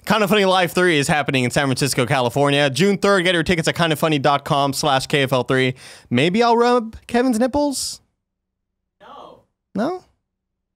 Kind of Funny Live 3 is happening in San Francisco, California. June 3rd, get your tickets at kindoffunny.com/KFL3. Maybe I'll rub Kevin's nipples? No. No?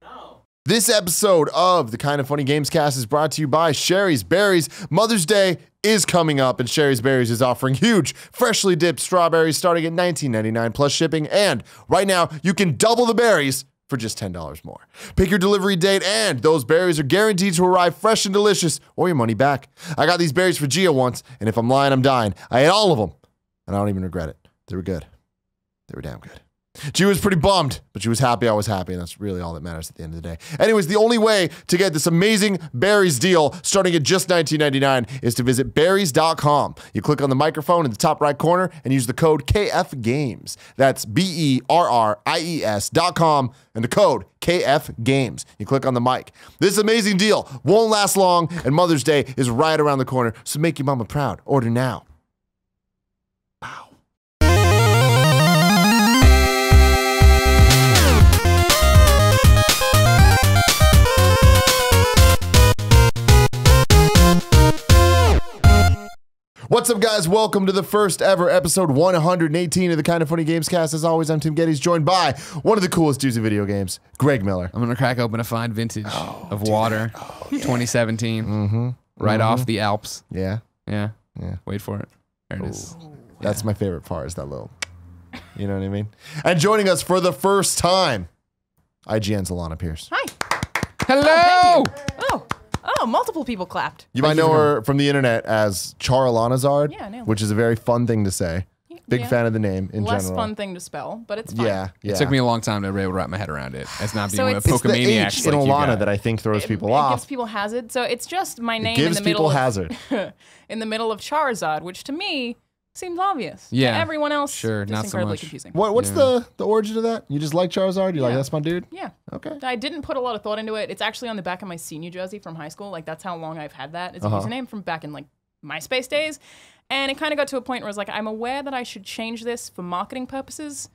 No. This episode of the Kind of Funny Gamescast is brought to you by Sherry's Berries. Mother's Day is coming up, and Sherry's Berries is offering huge, freshly dipped strawberries starting at $19.99 plus shipping. And right now, you can double the berries for just $10 more. Pick your delivery date, and those berries are guaranteed to arrive fresh and delicious, or your money back. I got these berries for Gia once, and if I'm lying, I'm dying. I ate all of them, and I don't even regret it. They were good. They were damn good. She was pretty bummed, but she was happy I was happy, and that's really all that matters at the end of the day. Anyways, the only way to get this amazing berries deal starting at just $19.99 is to visit berries.com. You click on the microphone in the top right corner and use the code KFGAMES. That's BERRIES.com and the code KFGAMES. You click on the mic. This amazing deal won't last long, and Mother's Day is right around the corner, so make your mama proud. Order now. Wow. What's up, guys? Welcome to the first ever episode 118 of the Kind of Funny Gamescast. As always, I'm Tim Gettys, joined by one of the coolest dudes in video games, Greg Miller. I'm gonna crack open a fine vintage of water, 2017, right off the Alps. Yeah. Wait for it. There it is. That's my favorite part, is that little, you know what I mean? And joining us for the first time, IGN's Alana Pierce. Hi. Hello. Oh, multiple people clapped. You might know her from the internet as Char-Alana-Zard, Yeah, I know. which is a very fun thing to say. Big Yeah. fan of the name in Less general. fun thing to spell, but it's fun. Yeah. It took me a long time to be able to wrap my head around it. As not being So one of it's the It's the Pokemaniacs H like in you Alana got. that I think throws people It off. gives people hazard. So it's just my name Gives in the middle people of hazard. in the middle of Charizard, which to me seems obvious. Yeah. To everyone else, Sure, just not so incredibly much. confusing. What's the origin of that? You just like Charizard? You like, Yeah. that's my dude? Yeah. Okay. I didn't put a lot of thought into it. It's actually on the back of my senior jersey from high school. Like, that's how long I've had that as a username from back in, like, MySpace days. And it kind of got to a point where I was like, I'm aware that I should change this for marketing purposes.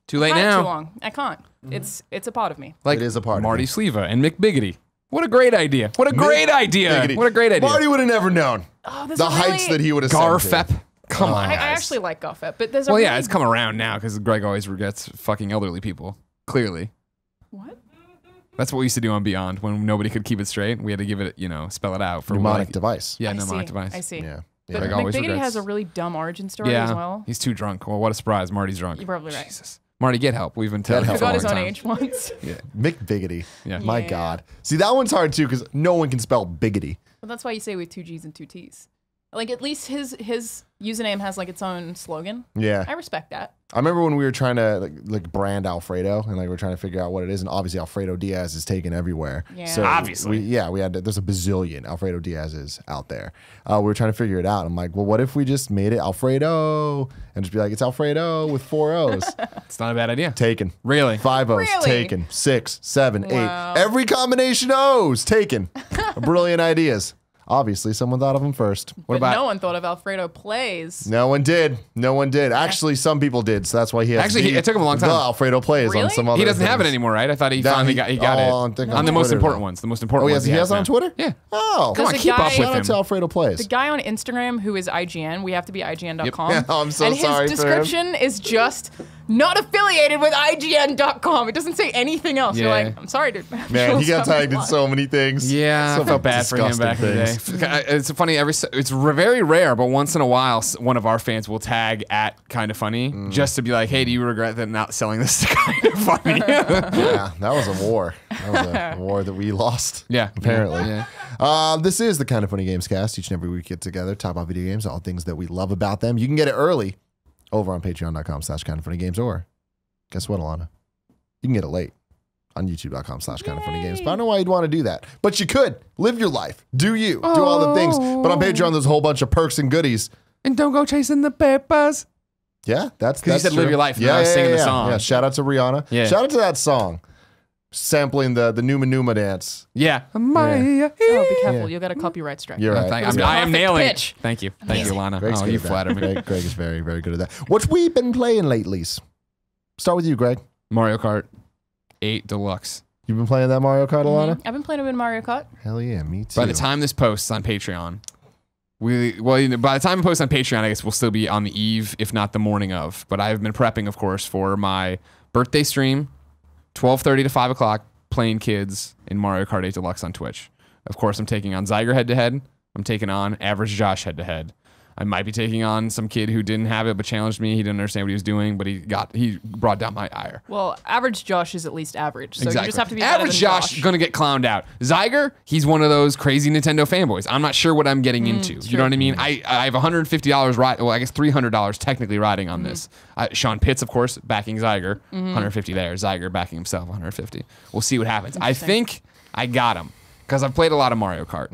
Too late Had it now. too long. I can't. It's a part of me. Like It is a part of Marty me. Sleva and Mick Biggity. What a great idea. What a great idea. Biggity. What a great idea. Marty would have never known Oh, there's the a heights really- that he would have Garfep. Come on. I guys. actually like Goffet, but there's a Well, yeah, really- it's come around now because Greg always regrets fucking elderly people. Clearly. What? That's what we used to do on Beyond when nobody could keep it straight. We had to give it, spell it out for Mnemonic like, device. Yeah, I mnemonic see. device. I see. Yeah. But Greg always McBiggity regrets. has a really dumb origin story Yeah, as well. he's too drunk. Well, what a surprise. Marty's drunk. You're probably right. Jesus. Marty, get help. We've been telling Get you He for a forgot long his own time. age once. Yeah. Mick Biggity. Yeah. My Yeah. God. See, that one's hard too because no one can spell biggity. But that's why you say with 2 G's and 2 T's. Like, at least his username has, like, its own slogan. Yeah. I respect that. I remember when we were trying to like brand Alfredo and like we're trying to figure out what it is, and obviously Alfredo Diaz is taken everywhere. Yeah. So Obviously. we had there's a bazillion Alfredo Diaz's out there. We were trying to figure it out. I'm like, well, what if we just made it Alfredo and just be like, it's Alfredo with 4 O's. It's not a bad idea. Taken. Really? 5 O's Really? taken. 6, 7, Wow. 8. Every combination of O's taken. Brilliant ideas. Obviously, someone thought of them first. What But about no one thought of Alfredo Plays. No one did. No one did. Actually, some people did. So that's why he has Actually, to be it took him a long time. The Alfredo plays on Really? some other He doesn't have it things. anymore, right? I thought he No, finally he- got I it. think On on the most Twitter, important though. ones. The most Oh, important ones. he has it on now. Twitter? Yeah. Oh, Come on, the keep guy- up Shout with out him. to Alfredo Plays. The guy on Instagram who is IGN, we have to be IGN.com. Yep. I'm so and sorry his for him. description is just not affiliated with IGN.com. It doesn't say anything else. You're Yeah. like, I'm sorry, dude. Man, he got tagged in so many things. Yeah, So I felt bad for him disgusting back in the things. day. It's funny. It's very rare, but once in a while, one of our fans will tag at Kind of Funny just to be like, "Hey, do you regret that not selling this to Kind of Funny?" Yeah, that was a war. That was a war that we lost. Yeah, Apparently. Yeah. This is the Kind of Funny Gamescast. Each and every week, get together, talk about video games, all things that we love about them. You can get it early over on patreon.com/kindoffunnygames, or guess what, Alana? You can get it late on youtube.com/kindoffunnygames. But I don't know why you'd want to do that. But you could. Live your life. Do you. Do all the things. But on Patreon, there's a whole bunch of perks and goodies. And don't go chasing the papers. Yeah, that's you said true. live your life, and I was singing the yeah. song. Yeah, shout out to Rihanna. Yeah. Shout out to that song. Sampling the Numa Numa dance. Yeah. Oh, be careful. Yeah. You'll get a copyright strike. You're right. I am nailing pitch. it. Thank you. Thank you, Lana. Greg's Oh, good you at that. flatter me. Greg is very, very good at that. What we been playing lately? Start with you, Greg. Mario Kart 8 Deluxe. You've been playing that Mario Kart, Alana? I've been playing a bit of Mario Kart. Hell yeah, me too. By the time this posts on Patreon, by the time it posts on Patreon, I guess we'll still be on the eve, if not the morning of. But I've been prepping, of course, for my birthday stream, 12:30 to 5 o'clock, playing kids in Mario Kart 8 Deluxe on Twitch. Of course, I'm taking on Zyger head-to-head. I'm taking on Average Josh head-to-head. I might be taking on some kid who didn't have it but challenged me. He didn't understand what he was doing, but he brought down my ire. Well, Average Josh is at least average, so you just have to be average. Josh gonna get clowned out. Zyger, he's one of those crazy Nintendo fanboys. I'm not sure what I'm getting into. You know what I mean? I have $150 well, I guess $300 technically riding on this. Sean Pitts, of course, backing Zyger, 150 there. Zyger backing himself, 150. We'll see what happens. I think I got him. Because I've played a lot of Mario Kart.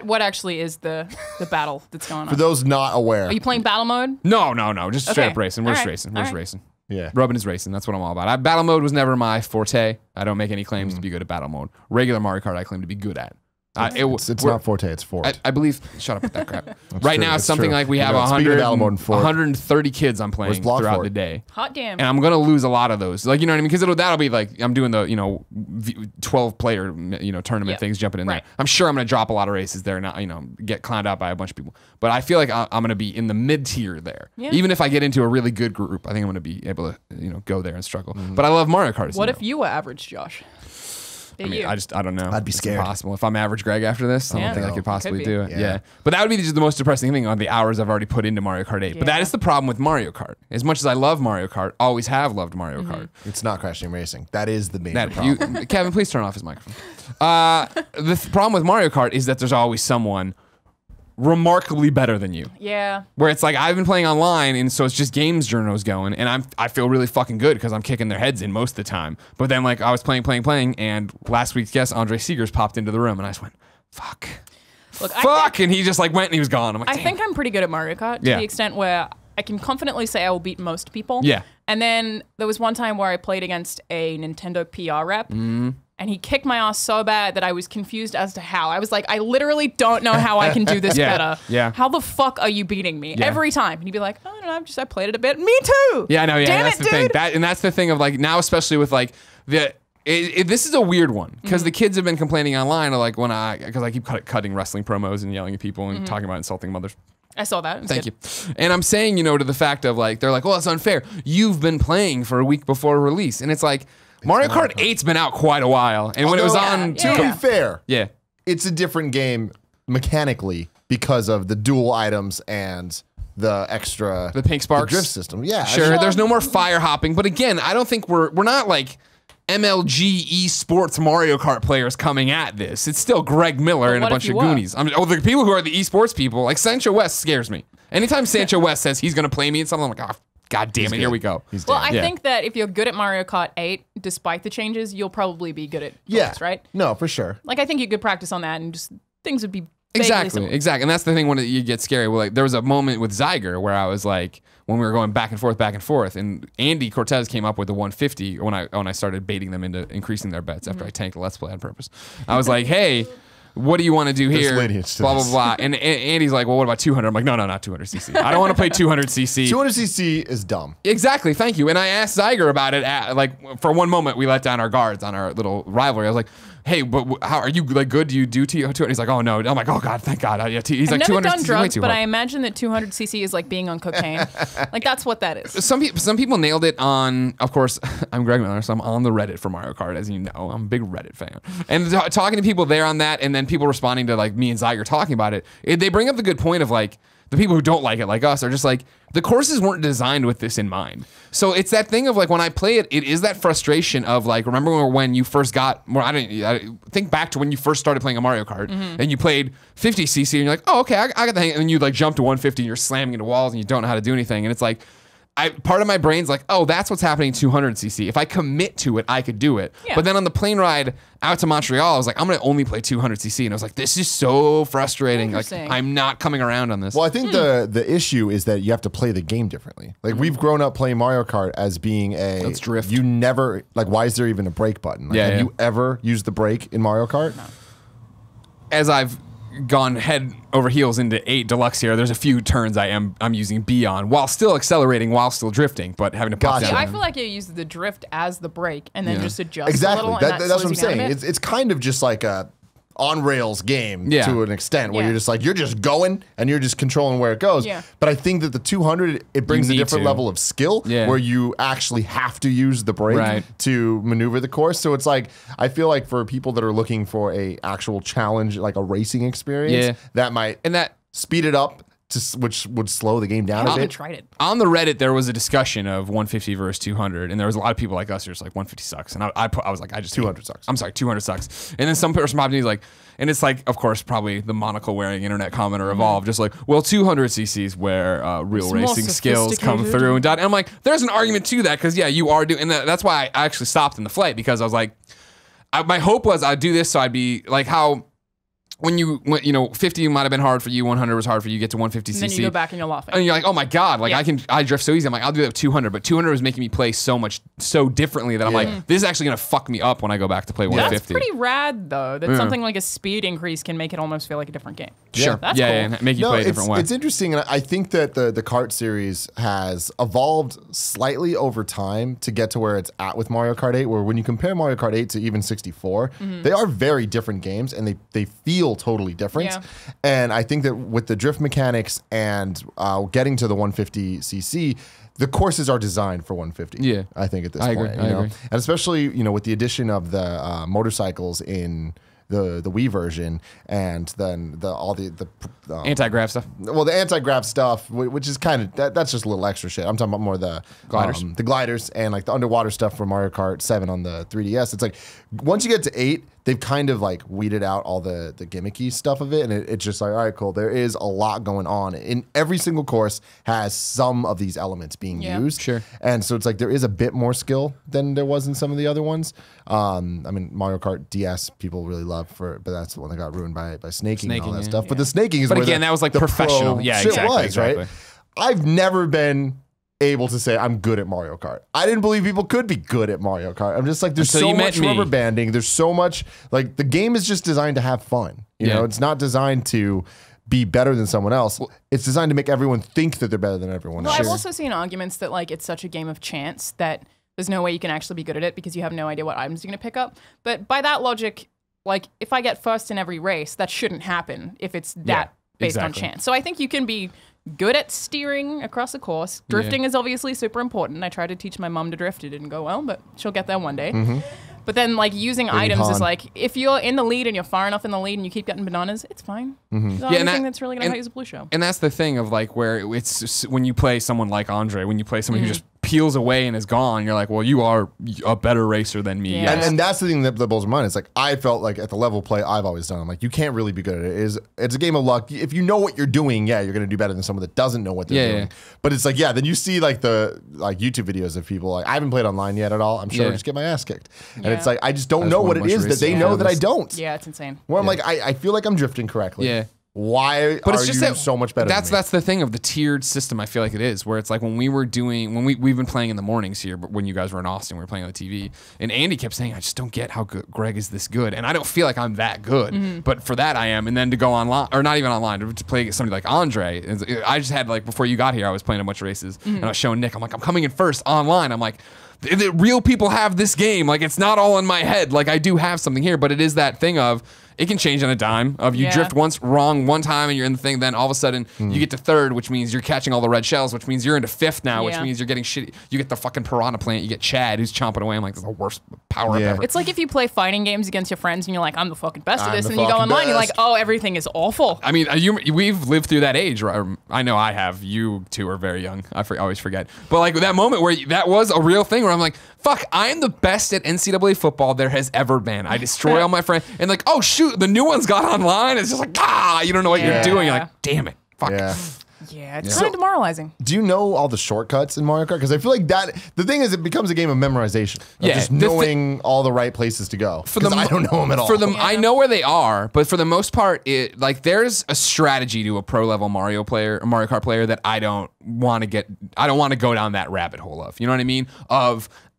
What actually is the battle that's going on? For those not aware. Are you playing battle mode? No. Just straight up racing. We're All just right. racing. All We're just right. racing. Yeah. Rubbing is racing. That's what I'm all about. Battle mode was never my forte. I don't make any claims to be good at battle mode. Regular Mario Kart, I claim to be good at. It's not Forte, it's Ford. I believe. Shut up with that crap. Right true, now, it's that's something true. like we have Speaking of battle mode in Ford. 130 kids I'm playing Block throughout Ford? the day. Hot damn. And I'm gonna lose a lot of those, like, you know what I mean? Because that'll be like I'm doing the 12 player tournament Yep. things jumping in Right. there. I'm sure I'm gonna drop a lot of races there, and get clowned out by a bunch of people. But I feel like I'm gonna be in the mid tier there. Yeah. Even if I get into a really good group, I think I'm gonna be able to go there and struggle. But I love Mario Kart. What if you were Average Josh? I mean, I don't know. I'd be It's scared. impossible. If I'm Average Greg after this, I Yeah. don't think I No. could possibly Could be. do it. Yeah. Yeah. But that would be just the most depressing thing on the hours I've already put into Mario Kart 8. But that Yeah. is the problem with Mario Kart. As much as I love Mario Kart, always have loved Mario Kart. It's not Crash Team Racing. That is the major problem. Kevin, please turn off his microphone. The problem with Mario Kart is that there's always someone remarkably better than you. Yeah. Where it's like I've been playing online, and so it's just games journos going, and I feel really fucking good because I'm kicking their heads in most of the time. But then like I was playing, and last week's guest Andre Seegers popped into the room, and I just went, fuck. Look, Fuck, and he just like went and he was gone. I'm like, I damn. think I'm pretty good at Mario Kart to Yeah. the extent where I can confidently say I will beat most people. Yeah. And then there was one time where I played against a Nintendo PR rep. And he kicked my ass so bad that I was confused as to how. I was like, I literally don't know how I can do this Yeah, better. yeah. How the fuck are you beating me Yeah. every time? And he'd be like, oh, I don't know, I played it a bit. Me too. Yeah, no, yeah, Damn that's it, the thing. dude. That's the thing of like now, especially with like this is a weird one because the kids have been complaining online, like because I keep cutting wrestling promos and yelling at people and talking about insulting mothers. I saw that. It was Thank good. you. And I'm saying, to the fact of like, they're like, well, it's unfair. You've been playing for a week before release. And it's like, Mario Kart 8's been out quite a while. And when it was on... yeah. To be fair, Yeah. it's a different game mechanically because of the dual items and the extra... The pink sparks. The drift system. Yeah. Sure, there's no more fire hopping. But again, I don't think we're not like MLG esports Mario Kart players coming at this. It's still Greg Miller and a what if bunch you of were? Goonies. The people who are the esports people, like Sancho West scares me. Anytime Sancho West says he's going to play me in something, I'm like, oh, God damn it, here we go. He's Well, dead. I Yeah. think that if you're good at Mario Kart 8, despite the changes, you'll probably be good at Yeah. Deluxe, right? No, for sure. Like, I think you could practice on that and just things would be vaguely Exactly. similar. And that's the thing when you get scary. Well, like there was a moment with Zyger where I was like, when we were going back and forth, and Andy Cortez came up with the 150 when I started baiting them into increasing their bets after I tanked the Let's Play on purpose. I was like, hey, what do you want to do here? lineage to Blah blah this. blah. And Andy's like, well, what about 200? I'm like, no, not 200 cc. I don't want to play 200 cc. 200cc is dumb. Exactly, thank you. And I asked Zyger about it. For one moment, we let down our guards on our little rivalry. I was like, "Hey, but how are you? Like, good? Do you do 200?" He's like, "Oh no." I'm like, "Oh God, thank God." He's I've like, never 200 done is way drugs, too but hard. I imagine that 200cc is like being on cocaine. Like, that's what that is. Some people nailed it on. Of course, I'm Greg Miller, so I'm on the Reddit for Mario Kart, as you know. I'm a big Reddit fan, and talking to people there on that, and then people responding to like me and Zyger talking about it. They bring up the good point of like the people who don't like it, like us, are just like the courses weren't designed with this in mind. So it's that thing of like when I play it, it is that frustration of like, remember when you first got more? I think back to when you first started playing a Mario Kart and you played 50cc and you're like, oh okay, I got the hang, and then you like jump to 150 and you're slamming into walls and you don't know how to do anything, and it's like. Part of my brain's like, oh, that's what's happening 200cc. If I commit to it, I could do it. Yeah. But then on the plane ride out to Montreal, I was like, I'm going to only play 200cc. And I was like, this is so frustrating. Like, Interesting. I'm not coming around on this. Well, I think the issue is that you have to play the game differently. Like we've grown up playing Mario Kart as being a Let's drift. You never like. Why is there even a brake button? Like, Yeah, have yeah. you ever used the brake in Mario Kart? As I've gone head over heels into 8 Deluxe here. There's a few turns I'm using B on while still accelerating, while still drifting, but having to pop Gotcha. down. I feel like you use the drift as the brake and then just adjust Exactly. a little. That's and what slows I'm you down a saying. bit. It's kind of just like a on rails game Yeah. to an extent where Yeah. you're just like, you're just going and you're just controlling where it goes. Yeah. But I think that the 200, it brings a need different to. level of skill Yeah. where you actually have to use the brake Right. to maneuver the course. So it's like, I feel like for people that are looking for a actual challenge, like a racing experience, Yeah. that might And that speed it up which would slow the game down I a haven't bit. tried it. on the Reddit, there was a discussion of 150 versus 200, and there was a lot of people like us who were just like 150 sucks, and I was like, I just 200 sucks. I'm sorry, 200 sucks. And then some person popped in, he's like, and it's like, of course, probably the monocle wearing internet commenter evolved, just like, well, 200 cc's where real It's more racing skills come sophisticated. through and done. And I'm like, there's an argument to that because yeah, you are doing, and that's why I actually stopped in the flight because I was like, my hope was I'd do this so I'd be like how. When you 50 might have been hard for you, 100 was hard for you, get to 150 cc. And then you go back and you're laughing. And you're like, oh my God, like Yeah. I drift so easy. I'm like, I'll do that with 200, but 200 was making me play so differently that I'm like, this is actually gonna fuck me up when I go back to play 150. That's pretty rad, though. That something like a speed increase can make it almost feel like a different game. Sure. That's yeah, cool. yeah, and make you play a different way. It's interesting, and I think that the Kart series has evolved slightly over time to get to where it's at with Mario Kart 8, where when you compare Mario Kart 8 to even 64, they are very different games, and they feel totally different. Yeah. And I think that with the drift mechanics and getting to the 150cc, the courses are designed for 150. Yeah. I think at this I point, agree, I agree. and especially with the addition of the motorcycles in the Wii version, and then all the Anti-grav stuff. well, the anti-grav stuff, which is kind of that's just a little extra shit. I'm talking about more the Gliders? the gliders, and like the underwater stuff for Mario Kart 7 on the 3DS. It's like once you get to 8, they've kind of like weeded out all the gimmicky stuff of it, and it's just like, all right, cool. There is a lot going on, in every single course has some of these elements being Yeah. used. Sure. And so it's like there is a bit more skill than there was in some of the other ones. I mean, Mario Kart DS people really love but that's the one that got ruined by snaking and all Snaking, that yeah. stuff. But the snaking is But where again, the- that was like the professional. pro Yeah, shit exactly, was, exactly. right? I've never been able to say I'm good at Mario Kart. I didn't believe people could be good at Mario Kart. I'm just like, there's Until so you met much me. rubber banding. There's so much, like, the game is just designed to have fun. You Yeah. know, it's not designed to be better than someone else. It's designed to make everyone think that they're better than everyone Well, else. I've also seen arguments that like it's such a game of chance that there's no way you can actually be good at it because you have no idea what items you're going to pick up. But by that logic, like if I get first in every race, that shouldn't happen if it's that based exactly. on chance. So I think you can be good at steering across a course. Drifting is obviously super important. I tried to teach my mom to drift. It didn't go well, but she'll get there one day. But then, like, using items Han. is like, if you're in the lead and you're far enough in the lead and you keep getting bananas, it's fine. The and only that- thing that's really going to and- hurt you is a blue show. And that's the thing of like where it's when you play someone like Andre, when you play someone who just peels away and is gone, you're like, well, you are a better racer than me. Yeah. And, and that's the thing that blows my mind. It's like I felt like at the level of play I've always done, I'm like, you can't really be good at it. It's a game of luck. If you know what you're doing, yeah, you're gonna do better than someone that doesn't know what they're Yeah, doing. yeah. But it's like, yeah, then you see like the YouTube videos of people like I haven't played online yet at all. I'm sure Yeah. I just get my ass kicked. And Yeah. it's like I just don't I just know want what a it bunch of is that racing they know that I games. don't. Yeah, it's insane. Where I'm like, I feel like I'm drifting correctly. Yeah. Why But are it's just you that so much better That's than me? that's the thing of the tiered system. I feel like it is where it's like when we've been playing in the mornings here, but when you guys were in Austin, we were playing on the TV, and Andy kept saying, "I just don't get how good Greg is this good," and I don't feel like I'm that good, but for that I am. And then to go online or not even online to play against somebody like Andre, I just had like before you got here, I was playing a bunch of races, and I was showing Nick, I'm like, I'm coming in first online. I'm like, the real people have this game. Like it's not all in my head. Like I do have something here, but it is that thing of. It can change on a dime of you Yeah. drift once wrong one time and you're in the thing, then all of a sudden you get to third, which means you're catching all the red shells, which means you're into fifth now, which Yeah. means you're getting shitty. You get the fucking piranha plant, you get Chad who's chomping away. I'm like, this is the worst power up Yeah. ever. It's like if you play fighting games against your friends and you're like, I'm the fucking best at I'm this, the and you go fucking online, you're like, best. oh, everything is awful. I mean, we've lived through that age. Right? I know I have. You two are very young. I always forget. But like that moment where that was a real thing where I'm like, fuck, I am the best at NCAA football there has ever been. I destroy all my friends. And like, oh, shoot, the new one's got online. It's just like, you don't know what Yeah. you're doing. You're like, damn it. Fuck. Yeah. Yeah, it's kind of demoralizing. Do you know all the shortcuts in Mario Kart? Because I feel like that. The thing is, it becomes a game of memorization. Of Yeah, just the thi- knowing all the right places to go. Because I don't know them at all. For them, I know where they are, but for the most part, there's a strategy to a pro level Mario Kart player that I don't want to go down that rabbit hole of. You know what I mean?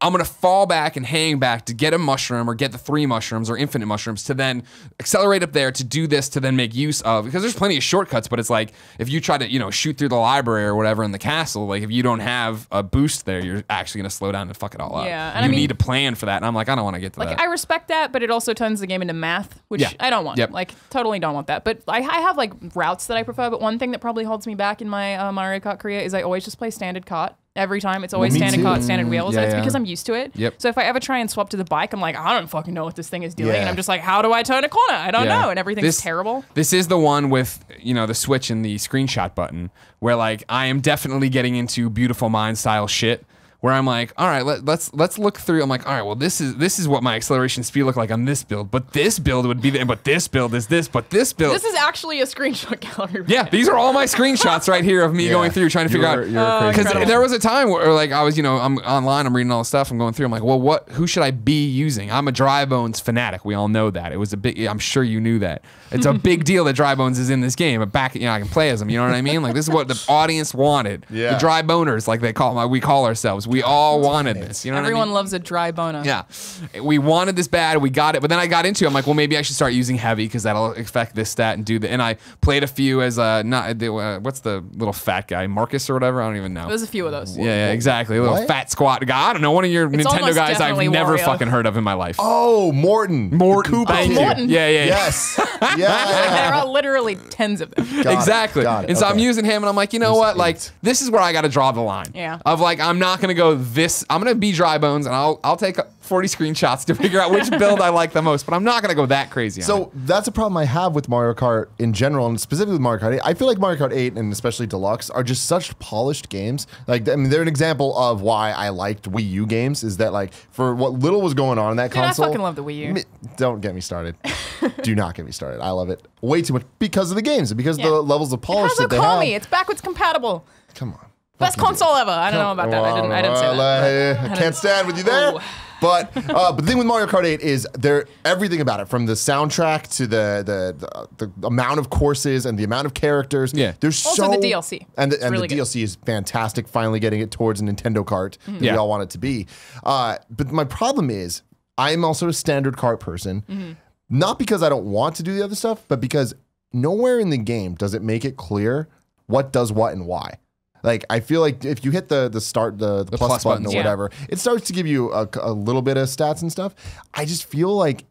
I'm going to fall back and hang back to get a mushroom or get the 3 mushrooms or infinite mushrooms to then accelerate up there to do this to then make use of, because there's plenty of shortcuts, but it's like if you try to, you know, shoot through the library or whatever in the castle, like if you don't have a boost there, you're actually going to slow down and fuck it all up. Yeah, and you I mean, need to plan for that. And I'm like, I don't want to get to that. I respect that, but it also turns the game into math, which I don't want. Like, totally don't want that. But I have like routes that I prefer, but one thing that probably holds me back in my Mario Kart career is I always just play standard kart. Every time it's always standard kart, standard wheels, and it's because I'm used to it. Yep. So if I ever try and swap to the bike, I'm like, I don't fucking know what this thing is doing, and I'm just like, how do I turn a corner? I don't know, and everything's terrible. This is the one with, you know, the switch and the screenshot button where like I am definitely getting into Beautiful Mind style shit. Where I'm like, all right, let's look through. I'm like, all right, well, this is what my acceleration speed look like on this build, but this build would be but this build is this, but this build. This is actually a screenshot gallery. Yeah, these are all my screenshots right here of me going through trying to figure out. Because there was a time where like I was, you know, I'm online, I'm reading all the stuff, I'm going through. I'm like, well, who should I be using? I'm a Dry Bones fanatic. We all know that. It was a big. I'm sure you knew that. It's a big deal that Dry Bones is in this game. But back, you know, I can play as him. You know what I mean? Like this is what the audience wanted. Yeah. The Dry Boners, like we call ourselves. We all wanted this. You know Everyone what I mean? loves a dry boner. Yeah, we wanted this bad. We got it, but then I got into it. I'm like, well, maybe I should start using heavy because that'll affect this stat and do that. And I played a few as what's the little fat guy, Marcus or whatever? I don't even know. There's a few of those. Yeah, exactly. A little fat squat guy. I don't know. One of your Nintendo almost guys I've definitely never Wario. fucking heard of in my life. Oh, Morton. Morton. Thank you. Morton. Yeah. Yes. Yeah. There are literally tens of them. Exactly. Got it. And so I'm Okay. using him and I'm like, you know what? Like, this is where I got to draw the line. Yeah. Of like, I'm not going to go this. I'm going to be Dry Bones and I'll take 40 screenshots to figure out which build I like the most, but I'm not going to go that crazy on it. So that's a problem I have with Mario Kart in general, and specifically with Mario Kart 8. I feel like Mario Kart 8 and especially Deluxe are just such polished games. Like, I mean, they're an example of why I liked Wii U games. Is that like for what little was going on in that console? I fucking love the Wii U. Don't get me started. Do not get me started. I love it way too much because of the games and because of the levels of polish that they have. Me. It's backwards compatible. Come on. Best console ever. I don't know about that. I didn't say that. I can't stand with you there. Oh. But the thing with Mario Kart 8 is everything about it, from the soundtrack to the amount of courses and the amount of characters. Yeah. There's Also so the DLC. And the really good. DLC is fantastic. Finally getting it towards a Nintendo Kart that we all want it to be. But my problem is I'm also a standard kart person, not because I don't want to do the other stuff, but because nowhere in the game does it make it clear what does what and why. Like, I feel like if you hit the start, the plus button or whatever, it starts to give you a little bit of stats and stuff. I just feel like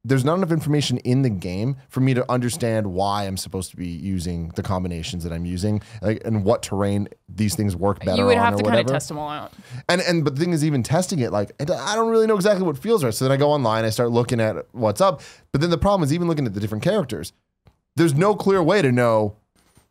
there's not enough information in the game for me to understand why I'm supposed to be using the combinations that I'm using, like, and what terrain these things work better on. You would have to kind of test them all out. And but the thing is, even testing it, like, I don't really know exactly what feels right. So then I go online, I start looking at what's up. But then the problem is, even looking at the different characters, there's no clear way to know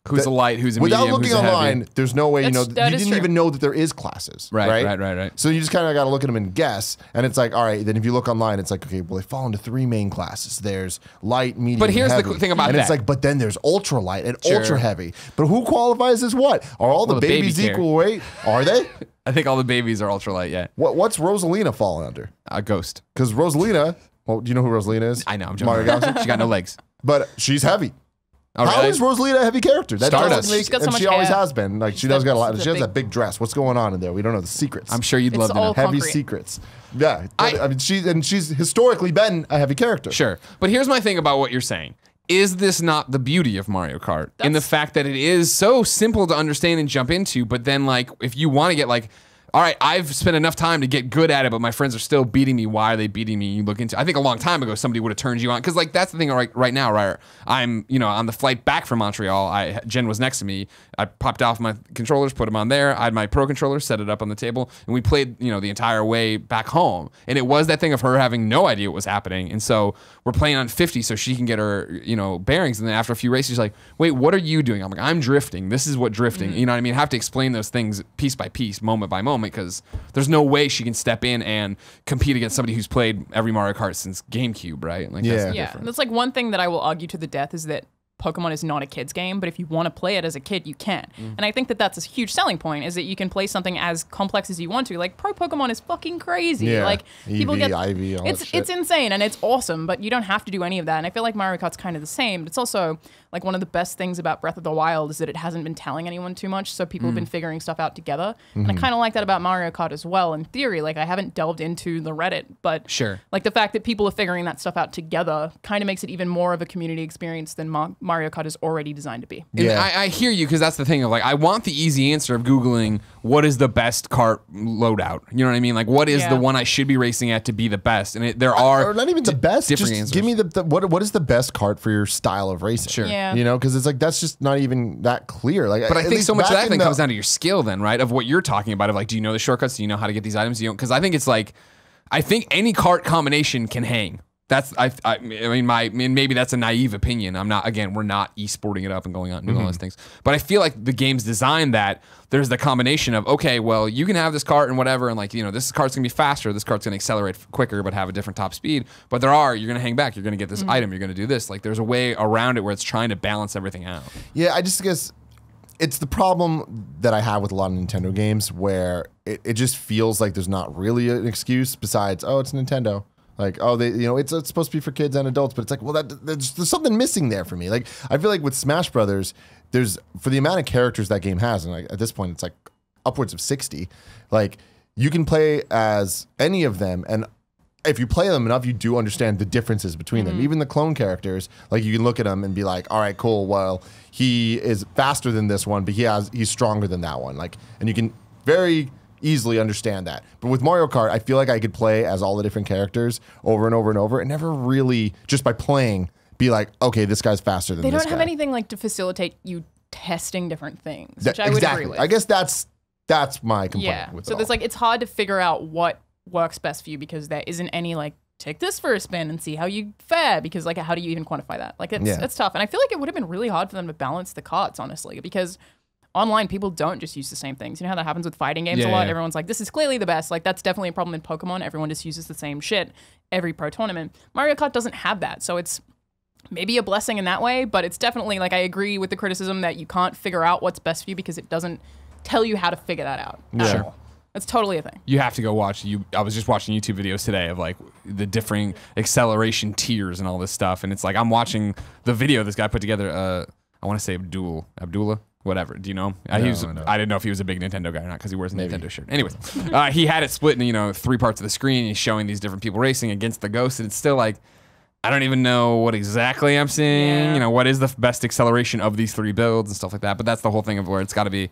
who's a light, who's a without medium, looking who's a online, heavy. there's no way you That is didn't true. even know that there is classes. Right. So you just kind of got to look at them and guess. And it's like, all right, then if you look online, it's like, okay, well, they fall into 3 main classes. There's light, medium, But here's and the heavy. thing about and that. it's like, but then there's ultra light and ultra heavy. But who qualifies as what? Are all the Well, the baby babies care. equal weight? Are they? I think all the babies are ultralight, yeah. What's Rosalina falling under? A ghost. Because Rosalina, well, do you know who Rosalina is? I know, I'm Mario joking. Galaxy? She got no legs. But she's heavy. Oh, How really? is Rosalina a heavy character? That Stardust. doesn't make- She's got so and much she always hair. has been. Like, she does got a lot. That's She has big- that big dress. What's going on in there? We don't know the secrets. I'm sure you'd love to know. all Heavy concrete. secrets. Yeah. I mean, she's historically been a heavy character. Sure. But here's my thing about what you're saying. Is this not the beauty of Mario Kart? In the fact that it is so simple to understand and jump into, but then, like, if you want to get, like, all right, I've spent enough time to get good at it, but my friends are still beating me. Why are they beating me? You look into. I think a long time ago somebody would have turned you on, because like that's the thing right now. Right, I'm on the flight back from Montreal. Jen was next to me. I popped off my controllers, put them on there. I had my pro controller, set it up on the table, and we played the entire way back home. And it was that thing of her having no idea what was happening, and so we're playing on 50 so she can get her bearings. And then after a few races, she's like, "Wait, what are you doing?" I'm like, "I'm drifting. This is what drifting." You know what I mean? I have to explain those things piece by piece, moment by moment, because there's no way she can step in and compete against somebody who's played every Mario Kart since GameCube, right? Like, that's the Yeah, difference. that's like one thing that I will argue to the death is that Pokemon is not a kid's game, but if you want to play it as a kid, you can. And I think that that's a huge selling point, is that you can play something as complex as you want to. Like, Pro Pokemon is fucking crazy. Yeah. Like, people EV, get IV, all that shit. it's insane and it's awesome, but you don't have to do any of that. And I feel like Mario Kart's kind of the same. But it's also like one of the best things about Breath of the Wild is that it hasn't been telling anyone too much, so people have been figuring stuff out together. And I kind of like that about Mario Kart as well. In theory, like I haven't delved into the Reddit, but Sure. like the fact that people are figuring that stuff out together kind of makes it even more of a community experience than Mario Kart is already designed to be. And Yeah. I hear you, because that's the thing of like, I want the easy answer of Googling what is the best kart loadout. You know what I mean? Like, what is the one I should be racing at to be the best? And there are or not even the best. different Just answers. give me what is the best kart for your style of racing? Sure. Yeah. You know, because it's like that's just not even that clear. Like, But I at think least so much of back that in then the- comes down to your skill then, right? Of what you're talking about, of like, do you know the shortcuts? Do you know how to get these items? Because I think it's like, I think any kart combination can hang. That's I mean maybe that's a naive opinion. I'm not, again, we're not esporting it up and going out and doing all those things. But I feel like the game's designed that there's the combination of, okay, well, you can have this kart and whatever, and like, you know, this kart's gonna be faster, this kart's gonna accelerate quicker but have a different top speed. But you're gonna hang back, you're gonna get this item, you're gonna do this. Like, there's a way around it where it's trying to balance everything out. Yeah, I just guess it's the problem that I have with a lot of Nintendo games where it just feels like there's not really an excuse besides, oh, it's Nintendo. Like, oh, it's supposed to be for kids and adults, but it's like, well, there's something missing there for me. Like, I feel like with Smash Brothers, for the amount of characters that game has, and like at this point, it's like upwards of 60. Like, you can play as any of them, and if you play them enough, you do understand the differences between them. Even the clone characters, like you can look at them and be like, all right, cool. Well, he is faster than this one, but he's stronger than that one. Like, and you can very easily understand that. But with Mario Kart, I feel like I could play as all the different characters over and over and over and never really, just by playing, be like, okay, this guy's faster than They this don't have guy. anything like to facilitate you testing different things, which I would agree with. I guess that's my complaint with it So there's all. like, it's hard to figure out what works best for you because there isn't any like, take this for a spin and see how you fare, because like, how do you even quantify that? Like, it's tough. And I feel like it would have been really hard for them to balance the carts, honestly, because online people don't just use the same things. You know how that happens with fighting games a lot? Yeah. Everyone's like, this is clearly the best. Like, that's definitely a problem in Pokemon. Everyone just uses the same shit every pro tournament. Mario Kart doesn't have that. So it's maybe a blessing in that way, but it's definitely, like, I agree with the criticism that you can't figure out what's best for you because it doesn't tell you how to figure that out. Yeah. Sure. That's totally a thing. You have to go watch. I was just watching YouTube videos today of like the differing acceleration tiers and all this stuff, and it's like I'm watching the video this guy put together. I want to say Abdullah, whatever. Do you know? I didn't know if he was a big Nintendo guy or not because he wears a Nintendo shirt. Anyways, he had it split in 3 parts of the screen. And he's showing these different people racing against the Ghost, and it's still like, I don't even know what exactly I'm seeing. Yeah. You know, what is the best acceleration of these 3 builds and stuff like that. But that's the whole thing of where it's got to be.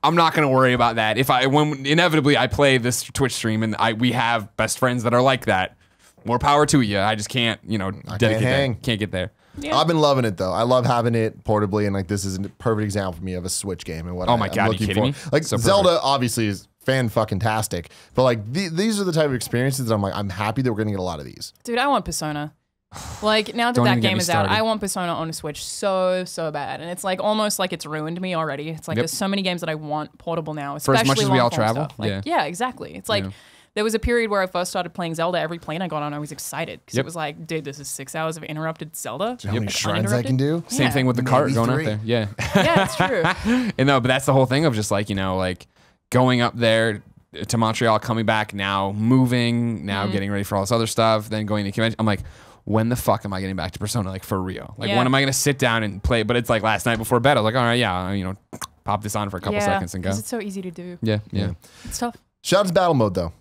I'm not going to worry about that. When inevitably I play this Twitch stream and we have best friends that are like that, more power to you. I just can't, can't get there. Yeah. I've been loving it though. I love having it portably, and like this is a perfect example for me of a Switch game and what Oh my I'm God, looking you kidding for. me? Like So Zelda obviously is fan-fucking-tastic, but like these are the type of experiences that I'm like, I'm happy that we're gonna get a lot of these. Dude, I want Persona. Like, now that Don't that even get game me is out, started. I want Persona on a Switch so bad. And it's like almost like it's ruined me already. It's like Yep. there's so many games that I want portable now, For as especially much as we all long-form travel, stuff. Like, yeah. Exactly. It's like there was a period where I first started playing Zelda. Every plane I got on, I was excited because it was like, dude, this is 6 hours of interrupted Zelda. How many Like, shrines I can do? Same Yeah. thing with the cart Maybe going 3. out there. Yeah. Yeah, it's true. And no, but that's the whole thing of just like, like going up there to Montreal, coming back now, moving, now getting ready for all this other stuff, then going to convention. I'm like, when the fuck am I getting back to Persona? Like, for real? Like, Yeah. when am I going to sit down and play? But it's like last night before bed, I was like, all right, yeah, pop this on for a couple seconds and go. because it's so easy to do. Yeah. It's tough. Shout out to battle mode though.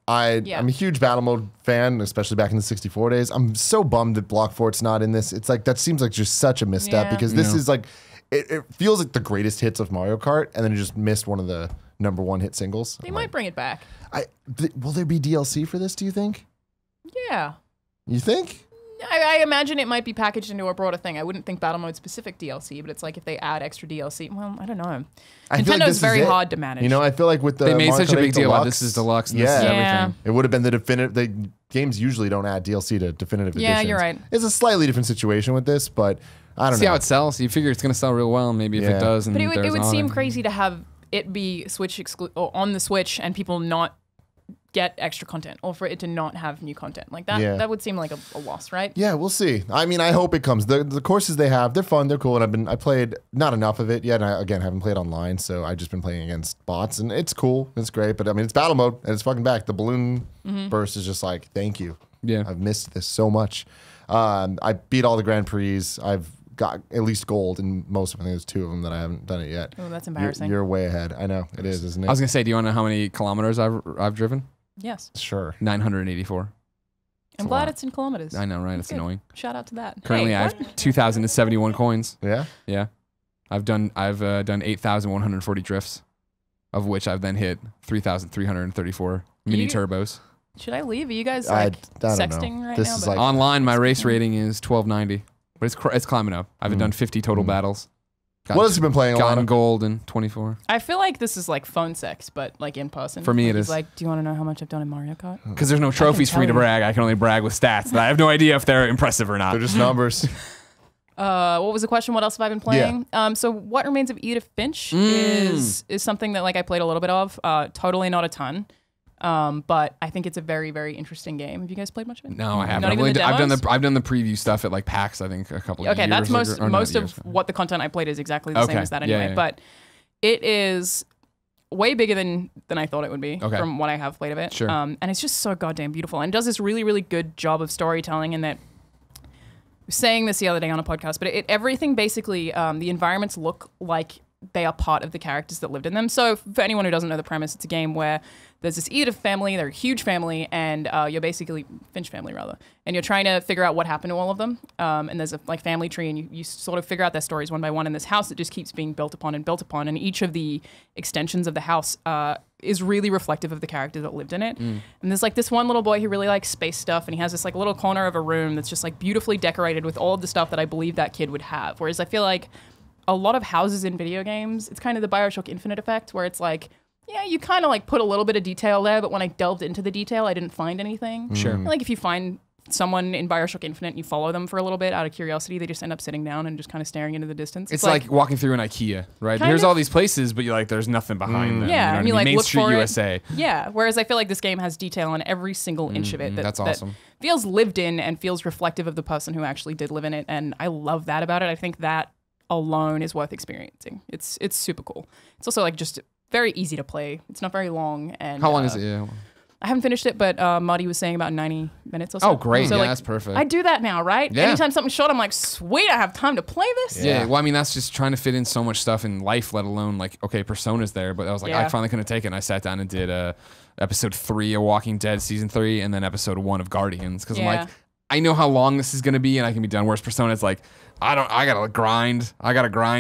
Yeah. I'm a huge battle mode fan, especially back in the 64 days. I'm so bummed that Block Fort's not in this. It's like that seems like just such a misstep Yeah. because this is like it feels like the greatest hits of Mario Kart, and then it just missed one of the #1 hit singles. They might bring it back. Will there be DLC for this? Do you think? Yeah. You think? I imagine it might be packaged into a broader thing. I wouldn't think battle mode specific DLC, but it's like if they add extra DLC. Well, I don't know. I feel like Nintendo's this is very it. hard to manage. I feel like with the They made Mario such a Kart big 8 deal about Deluxe, this is Deluxe and this is Yeah. everything. It would have been the definitive. The games usually don't add DLC to definitive editions. Yeah, you're right. It's a slightly different situation with this, but I don't See know. how it sells. You figure it's going to sell real well, and maybe if Yeah. it does. And But it there's would all seem that- crazy to have it be Switch or on the Switch and people not get extra content, or for it to not have new content like that. Yeah. That would seem like a loss, right? Yeah, we'll see. I mean, I hope it comes. The courses they have, they're fun, they're cool, and I played not enough of it yet. And I haven't played online, so I've just been playing against bots, and it's cool, it's great. But I mean, it's battle mode, and it's fucking back. The balloon burst is just like, thank you. Yeah. I've missed this so much. I beat all the Grand Prix. I've got at least gold in most of them. I think there's 2 of them that I haven't done it yet. Oh, that's embarrassing. You're way ahead. I know it is, isn't it? I was gonna say, do you want to know how many kilometers I've driven? Yes. Sure. 984. I'm glad it's in kilometers. I know, right? It's Good. annoying. Shout out to that. Currently, Hey, I have 2,071 coins. Yeah. Yeah, I've done 8,140 drifts, of which I've then hit 3,334 mini You- turbos. Should I leave? Are you guys I like don't know. sexting right This now? is But- like- Online, my race rating is 1290, but it's climbing up. I've done 50 total battles. Got, What else have you been playing, gotten Alana? gold in 24. I feel like this is like phone sex, but like in person. For me, Like, it he's is. Like, do you want to know how much I've done in Mario Kart? Because there's no trophies for me to tell you. brag. I can only brag with stats. And I have no idea if they're impressive or not. They're just numbers. What was the question? What else have I been playing? So What Remains of Edith Finch is something that like I played a little bit of. Totally not a ton. But I think it's a very, very interesting game. Have you guys played much of it? No, I haven't. Not even the I've done demos? I've done the preview stuff at like PAX. I think a couple of Okay, years. that's ago- or not most years of ago. what the content I played is exactly the same Okay, as that yeah, anyway. yeah. But it is way bigger than I thought it would be Okay. from what I have played of it. Sure. And it's just so goddamn beautiful and does this really, really good job of storytelling. And that I was saying this the other day on a podcast, but everything basically the environments look like they are part of the characters that lived in them. So for anyone who doesn't know the premise, it's a game where there's this Edith family, they're a huge family, and you're basically Finch family rather, and you're trying to figure out what happened to all of them. And there's a like family tree, and you sort of figure out their stories one by one. In this house that just keeps being built upon, and each of the extensions of the house is really reflective of the character that lived in it. And there's like this one little boy who really likes space stuff, and he has this like little corner of a room that's just like beautifully decorated with all of the stuff that I believe that kid would have. Whereas I feel like a lot of houses in video games, it's kind of the BioShock Infinite effect, where it's like, yeah, you kind of like put a little bit of detail there, but when I delved into the detail, I didn't find anything. Sure. Like if you find someone in BioShock Infinite and you follow them for a little bit out of curiosity, they just end up sitting down and just kind of staring into the distance. It's like walking through an IKEA, right? Kind Here's of. all these places, but you're like, there's nothing behind them. Yeah, you know and you what I like mean? Main look Street for it. USA. Yeah, whereas I feel like this game has detail on every single inch of it. that's awesome. That feels lived in and feels reflective of the person who actually did live in it, and I love that about it. I think that alone is worth experiencing. It's super cool. It's also like just very easy to play. It's not very long. And How long is it? Yeah. I haven't finished it, but Marty was saying about 90 minutes or so. Oh, great. So, Yeah, like, that's perfect. I do that now, right? Yeah. Anytime something's short, I'm like, sweet, I have time to play this. Yeah, well, I mean, that's just trying to fit in so much stuff in life, let alone like, okay, Persona's there, but I was like, I Yeah. finally couldn't take it, and I sat down and did episode 3 of Walking Dead season 3, and then episode 1 of Guardians, because I'm Yeah. like, I know how long this is gonna be, and I can be done. Whereas Persona's like, I gotta grind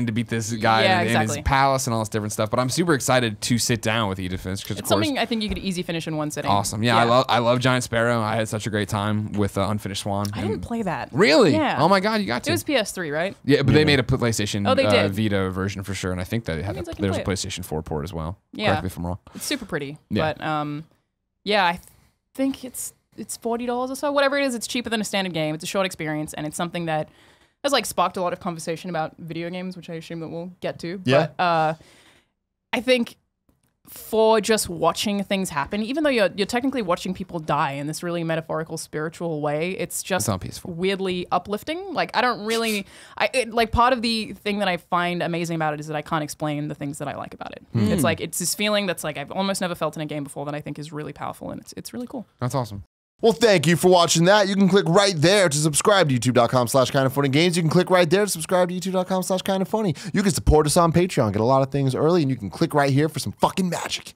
to beat this guy Yeah, in his exactly. palace and all this different stuff. But I'm super excited to sit down with Edith Finch because It's something I think you could easy finish in one sitting. awesome. Yeah, I love Giant Sparrow. I had such a great time with Unfinished Swan. I didn't play that. Really? Yeah. Oh my god, you got to. It was PS3, right? Yeah, but they made a PlayStation Oh, they did. Vita version for sure, and I think that means I can there's a play it. PlayStation 4 port as well. Yeah. Correct me if I'm wrong. It's super pretty. Yeah. But yeah, I think it's $40 or so. Whatever it is, it's cheaper than a standard game. It's a short experience, and it's something that has like sparked a lot of conversation about video games, which I assume that we'll get to. Yeah. But I think for just watching things happen, even though you're technically watching people die in this really metaphorical, spiritual way, it's just It's not peaceful. weirdly uplifting. Like I don't really, like part of the thing that I find amazing about it is that I can't explain the things that I like about it. It's like it's this feeling that's like I've almost never felt in a game before that I think is really powerful, and it's really cool. That's awesome. Well, thank you for watching that. You can click right there to subscribe to youtube.com/kindoffunnygames. You can click right there to subscribe to youtube.com/kindoffunny. You can support us on Patreon, get a lot of things early, and you can click right here for some fucking magic.